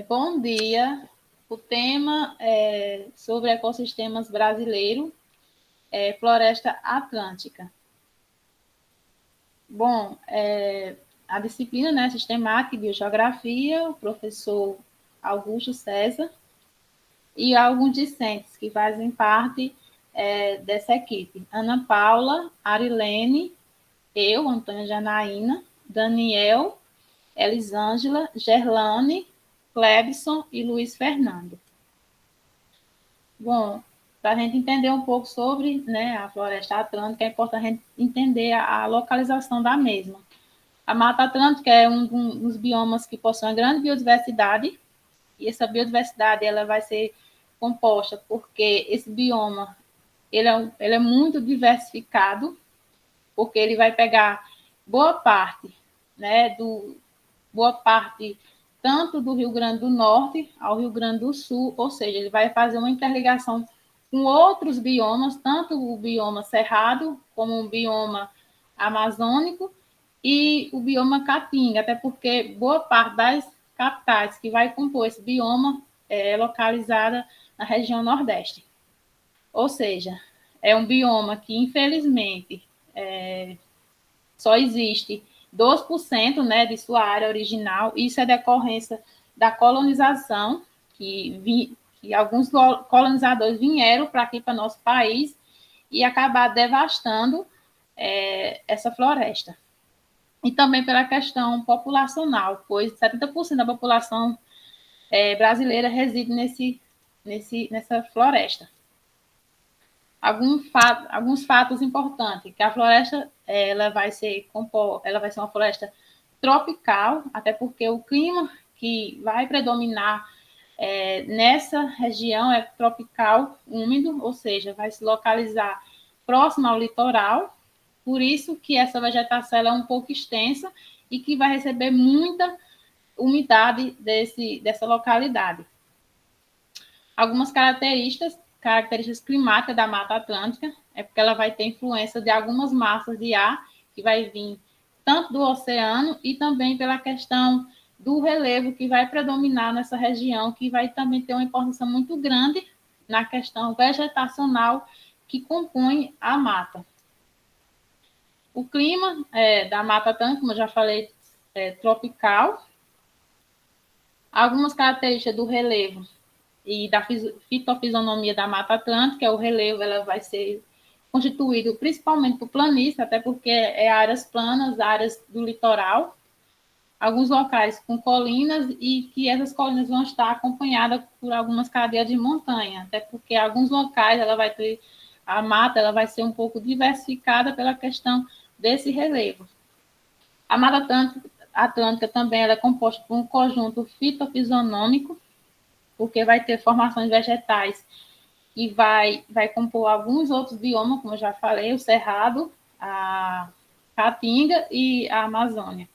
Bom dia. O tema é sobre ecossistemas brasileiros, Floresta Atlântica. Bom, a disciplina, né, Sistemática e Biogeografia, o professor Augusto César e alguns discentes que fazem parte dessa equipe. Ana Paula, Arilene, eu, Antônia Janaína, Daniel, Elisângela, Gerlane, Clebson e Luiz Fernando. Bom, para a gente entender um pouco sobre, né, a floresta atlântica, é importante a gente entender a localização da mesma. A Mata Atlântica é um dos biomas que possui uma grande biodiversidade, e essa biodiversidade ela vai ser composta porque esse bioma ele é muito diversificado, porque ele vai pegar boa parte, né, boa parte tanto do Rio Grande do Norte ao Rio Grande do Sul, ou seja, ele vai fazer uma interligação com outros biomas, tanto o bioma cerrado como o bioma amazônico e o bioma caatinga, até porque boa parte das capitais que vai compor esse bioma é localizada na região Nordeste. Ou seja, é um bioma que, infelizmente, só existe 2%, né, de sua área original. Isso é decorrência da colonização, que alguns colonizadores vieram para aqui, para nosso país, e acabar devastando essa floresta. E também pela questão populacional, pois 70% da população brasileira reside nessa floresta. Alguns fatos importantes, que a floresta ela vai ser uma floresta tropical, até porque o clima que vai predominar nessa região é tropical úmido, ou seja, vai se localizar próximo ao litoral, por isso que essa vegetação é um pouco extensa e que vai receber muita umidade dessa localidade. Algumas características climáticas da Mata Atlântica é porque ela vai ter influência de algumas massas de ar que vai vir tanto do oceano e também pela questão do relevo que vai predominar nessa região, que vai também ter uma importância muito grande na questão vegetacional que compõe a mata. O clima da Mata Atlântica, como eu já falei, é tropical. Algumas características do relevo e da fitofisionomia da Mata Atlântica, o relevo ela vai ser constituído principalmente por planícies, até porque é áreas planas, áreas do litoral, alguns locais com colinas e que essas colinas vão estar acompanhadas por algumas cadeias de montanha, até porque alguns locais a mata ela vai ser um pouco diversificada pela questão desse relevo. A Mata Atlântica também ela é composta por um conjunto fitofisionômico, porque vai ter formações vegetais e vai compor alguns outros biomas, como eu já falei, o Cerrado, a Caatinga e a Amazônia.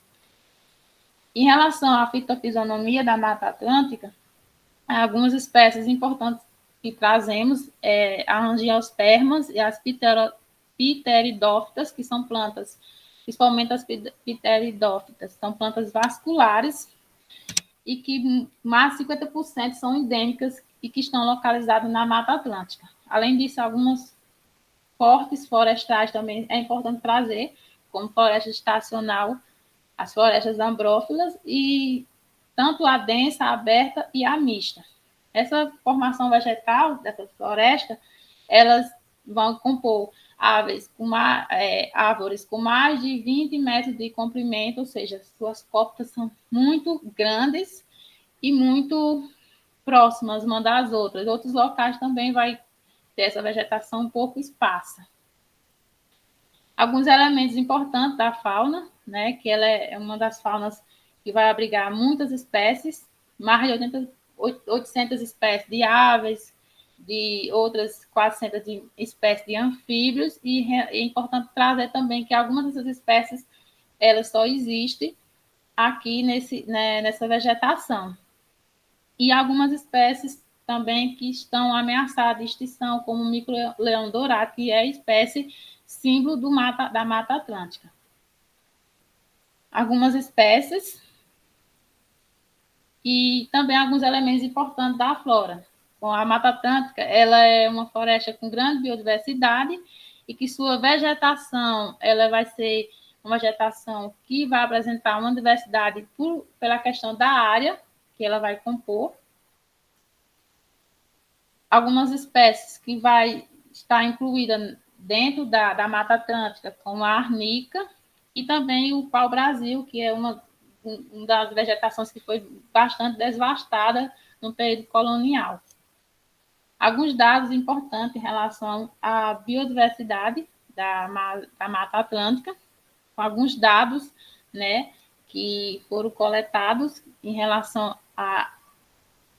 Em relação à fitofisionomia da Mata Atlântica, algumas espécies importantes que trazemos a angiospermas e as pteridófitas, que são plantas, principalmente as pteridófitas, são plantas vasculares e que mais de 50% são endêmicas e que estão localizadas na Mata Atlântica. Além disso, algumas fortes florestais também é importante trazer, como floresta estacional, as florestas ambrófilas e tanto a densa, a aberta e a mista. Essa formação vegetal dessa floresta, elas vão compor árvores com mais de 20 metros de comprimento, ou seja, suas copas são muito grandes e muito próximas uma das outras. Outros locais também vai ter essa vegetação um pouco esparsa. Alguns elementos importantes da fauna, né, que ela é uma das faunas que vai abrigar muitas espécies, mais de 800 espécies de aves, de outras 400 espécies de anfíbios, e é importante trazer também que algumas dessas espécies elas só existem aqui nessa vegetação. E algumas espécies também que estão ameaçadas de extinção, como o micro-leão dourado, que é a espécie símbolo da Mata Atlântica. Algumas espécies e também alguns elementos importantes da flora. Bom, a Mata Atlântica ela é uma floresta com grande biodiversidade e que sua vegetação ela vai ser uma vegetação que vai apresentar uma diversidade pela questão da área que ela vai compor. Algumas espécies que vai estar incluída dentro da Mata Atlântica, como a arnica e também o pau-brasil, que é uma das vegetações que foi bastante devastada no período colonial. Alguns dados importantes em relação à biodiversidade da Mata Atlântica, com alguns dados, né, que foram coletados em relação a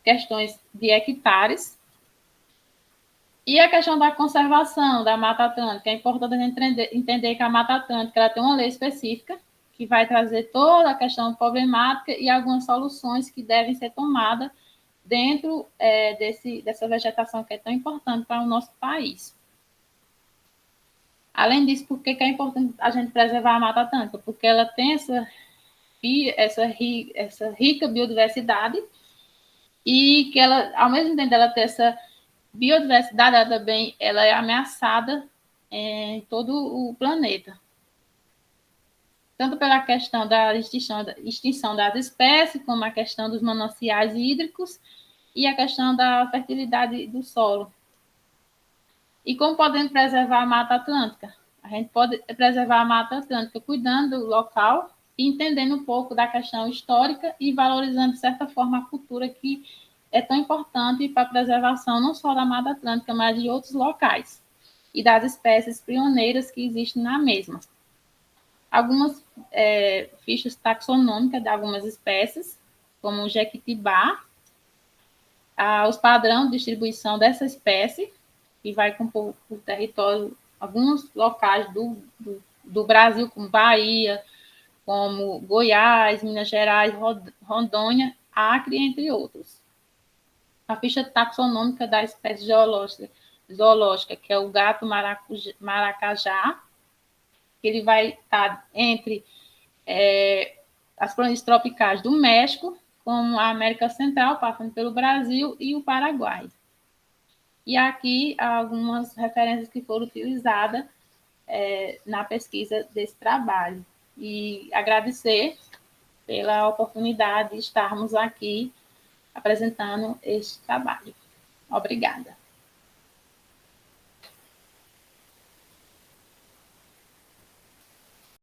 questões de hectares. E a questão da conservação da Mata Atlântica, é importante a gente entender que a Mata Atlântica ela tem uma lei específica que vai trazer toda a questão problemática e algumas soluções que devem ser tomadas dentro dessa vegetação que é tão importante para o nosso país. Além disso, por que é importante a gente preservar a Mata Atlântica? Porque ela tem essa rica biodiversidade e que ela, ao mesmo tempo dela ter essa biodiversidade, ela também ela é ameaçada em todo o planeta. Tanto pela questão da extinção das espécies, como a questão dos mananciais hídricos e a questão da fertilidade do solo. E como podemos preservar a Mata Atlântica? A gente pode preservar a Mata Atlântica cuidando do local e entendendo um pouco da questão histórica e valorizando, de certa forma, a cultura que é tão importante para a preservação não só da Mata Atlântica, mas de outros locais e das espécies pioneiras que existem na mesma. Algumas fichas taxonômicas de algumas espécies, como o jequitibá, os padrões de distribuição dessa espécie, que vai compor o território, alguns locais do Brasil, como Bahia, como Goiás, Minas Gerais, Rondônia, Acre, entre outros. A ficha taxonômica da espécie zoológica, que é o gato maracajá, que ele vai estar entre as planícies tropicais do México, como a América Central, passando pelo Brasil e o Paraguai. E aqui algumas referências que foram utilizadas na pesquisa desse trabalho. E agradecer pela oportunidade de estarmos aqui apresentando este trabalho. Obrigada.